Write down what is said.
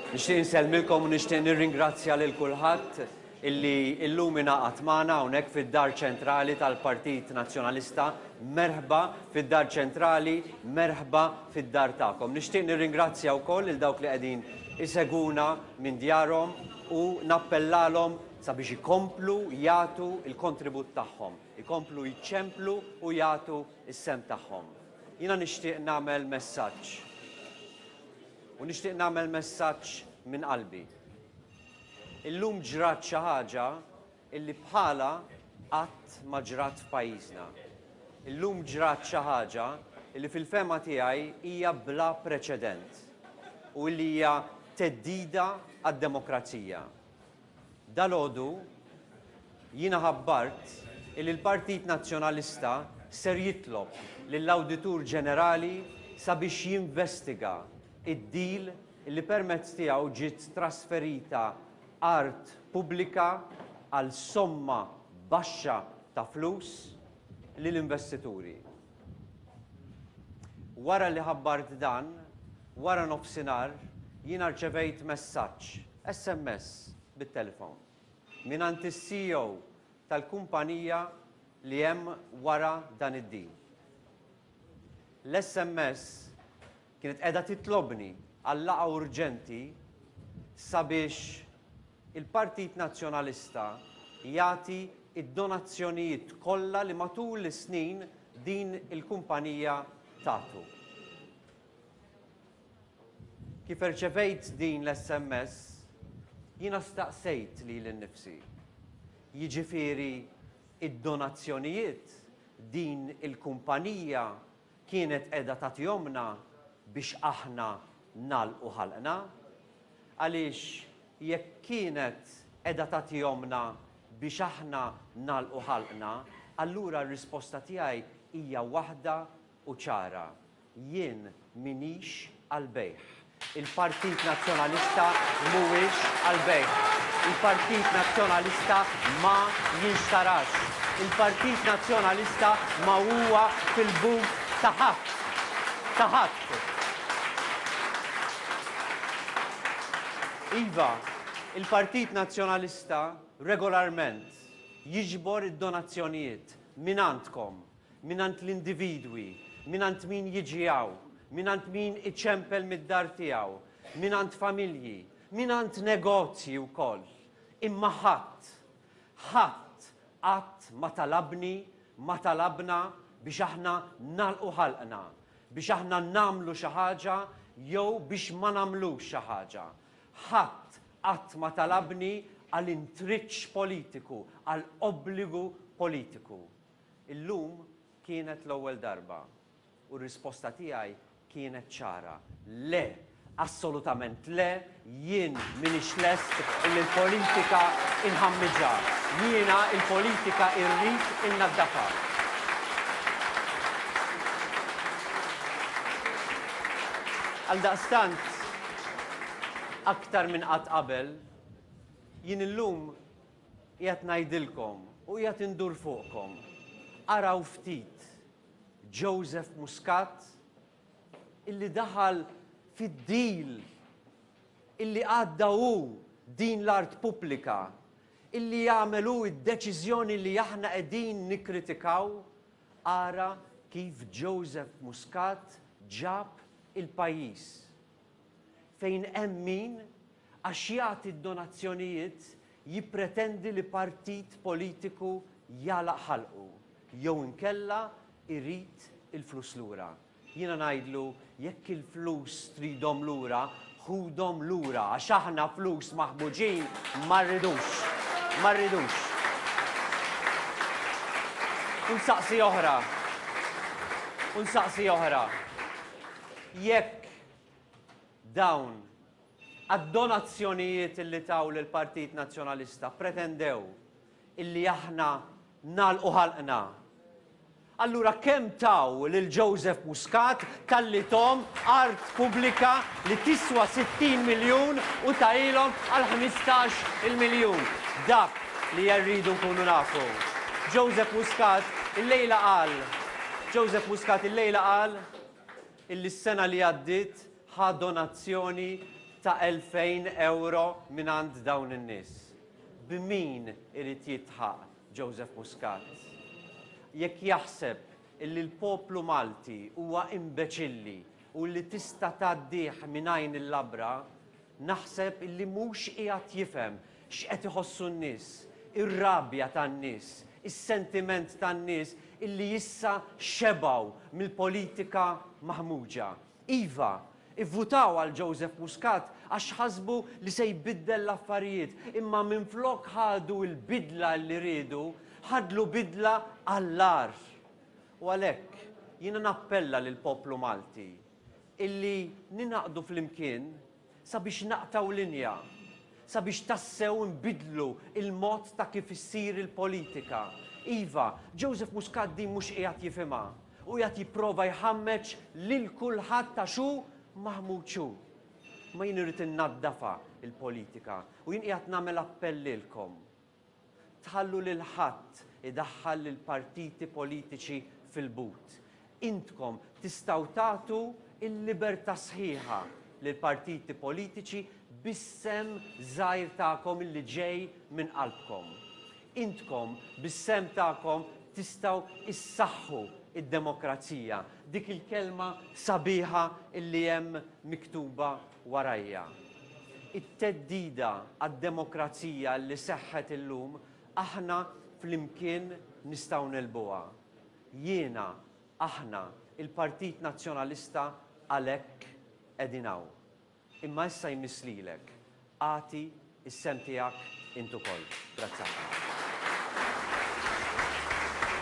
Nixtieq nsellmilkom u nixtieq nirringrazzja lil kulħadd illi llum ingħaqad magħna hawnhekk fid-Dar Ċentrali tal-Partit Nazzjonalista. Merħba fid-Dar Ċentrali, merħba fid-dar tagħkom. Nixtieq nirringrazzja wkoll lil dawk li qegħdin iseguna minn djarhom u nappellalhom sabiex ikomplu jagħtu l-kontribut tagħhom, ikomplu jiċċemplu u jagħtu s-sem tagħhom. Jiena nixtieq nagħmel messaġġ. U nixtieq nagħmel messaġġ minn qalbi. Illum ġrat xi ħaġa illi bħala qatt ma ġrat f'pajjiżna. Illum ġrat xi ħaġa illi fil-fema tiegħi hija bla preċedent u illi hija theddida għad-demokrazija. Dalgħodu jiena ħabbart illi l-Partit Nazzjonalista ser jitlob lill-Awditur Ġenerali sabiex jinvestiga id-deal li permezz tiegħu ġiet trasferita art pubblika għal somma baxxa ta' flus lill-investituri. Wara li ħabbart dan, wara nofsinhar, jiena rċevejt messaġġ, SMS bit-telefon mingħand is-CEO tal-kumpanija li hemm wara dan id-deal. L-SMS kienet qiegħda titlobni għal laqgħa urġenti sabiex il-Partit Nazzjonalista jagħti id-donazzjonijiet kollha li matul is-snin din il-kumpanija tagħtu. Kif irċevejt din l-SMS, jiena staqsejt lili nnifsi. Jiġifieri id-donazzjonijiet din il-kumpanija kienet qiegħda tagħtihomna biex aħna nagħlqu ħalqna? Għaliex jekk kienet qiegħda tagħtihomna biex aħna nagħlqu ħalqna, allura r-risposta tiegħi hija waħda u ċara. Jien minix għall-bejgħ. Il-Partit Nazzjonalista mhuwiex għall-bejgħ. Il-Partit Nazzjonalista ma jinxtarax. Il-Partit Nazzjonalista ma huwa fil-but ta' ħadd. Ta' ħadd. Iva, il-Partit Nazzjonalista regolarment jiġbor id-donazzjonijiet minn għandkom, minn għand l-individwi, minn għand min jiġi hawn, minn għand min iċempel mid-dar tiegħu, minn għand familji, minn għand negozji wkoll. Imma ħadd qatt ma talabna biex aħna nagħlqu ħalqna, biex aħna nagħmlu xi ħaġa jew biex ma nagħmlux xi ħaġa. Ħadd qatt ma talabni għal intriċċ politiku, għal obbligu politiku. Illum kienet l-ewwel darba u r-risposta tiegħi kienet ċara. Le, assolutament le, jien m'iniex lest il-politika inħammiġha. Jiena il-politika irrid innaddafa. Għaldaqstant, aktar minn qatt qabel, jien illum qiegħed ngħidilkom u qiegħed indur fuqkom. Araw ftit Joseph Muscat illi daħal fid-deal illi għadda hu din l-art pubblika, illi jagħmel hu d-deċiżjoni li aħna qegħdin nikkritikaw. Ara kif Joseph Muscat ġab il-pajjiż fejn hemm min għax jagħti d-donazzjonijiet jippretendi li partit politiku jalaq ħalqu jew inkella irid il-flus lura. Jiena ngħidlu jekk il-flus tridhom lura, ħudhom lura għax aħna flus maħbuġin ma rridux. Ma rridux. Unsaqsi oħra. Jekk dawn għad-donazzjonijiet illi taw lill-Partit Nazzjonalista pretendew illi aħna nagħlqu ħalqna, allura kemm taw lil Joseph Muscat talli tom art pubblika li tiswa 60 miljun u tajilhom għal 15 miljun. Dak li jarridu nkunu nafu. Joseph Muscat illejla qal illi s-sena li għaddiet ħa donazzjoni ta' 2000 euro minn għand dawn in-nies. B'min irid jitħaq Joseph Muscat? Jekk jaħseb illi l-poplu Malti huwa imbeċilli u li tista' tgħaddih mingħajr il-labra, naħseb illi mhux qiegħed jifhem x'qed iħossu n-nies, ir-rabja tan-nies, is-sentiment tan-nies illi issa xebgħu mill-politika maħmuġa. Iva, ivvutaw għal Joseph Muscat għax ħasbu li se jbiddel l-affarijiet, imma minflok ħadu l-bidla li rridu, ħadlu bidla għall-ar. U għalhekk jiena nappella lill-poplu Malti illi ninaqdu flimkien sabiex naqtaw linja, sabiex tassew nbidlu il-mod ta' kif issir il-politika. Iva, Joseph Muscat din mhux qiegħed jifhimha u qiegħed jipprova jħammeġ lil kulħadd ta' xu Mahmud Xu. Ma jien irid innaddafa il-politika u jien qiegħed nagħmel appell lilkom. Tħallu lil ħadd idaħħal lil partiti politiċi fil-but. Intkom tistgħu tagħtu il-libertà sħiħa lil partiti politiċi bis-sem żgħir tagħkom illi ġej minn qalbkom. Intkom bis-sem tagħkom tistgħu issaħħu id-demokrazija, dik il-kelma sabiħa illi hemm miktuba warajja. It-teddida għad-demokrazija li seħħet illum aħna flimkien nistgħu nelbuha. Jiena, aħna, il-Partit Nazzjonalista għalhekk qegħdin hawn. Imma issa jmiss lilek, għati is-sem tiegħek intu koll. Grazzi.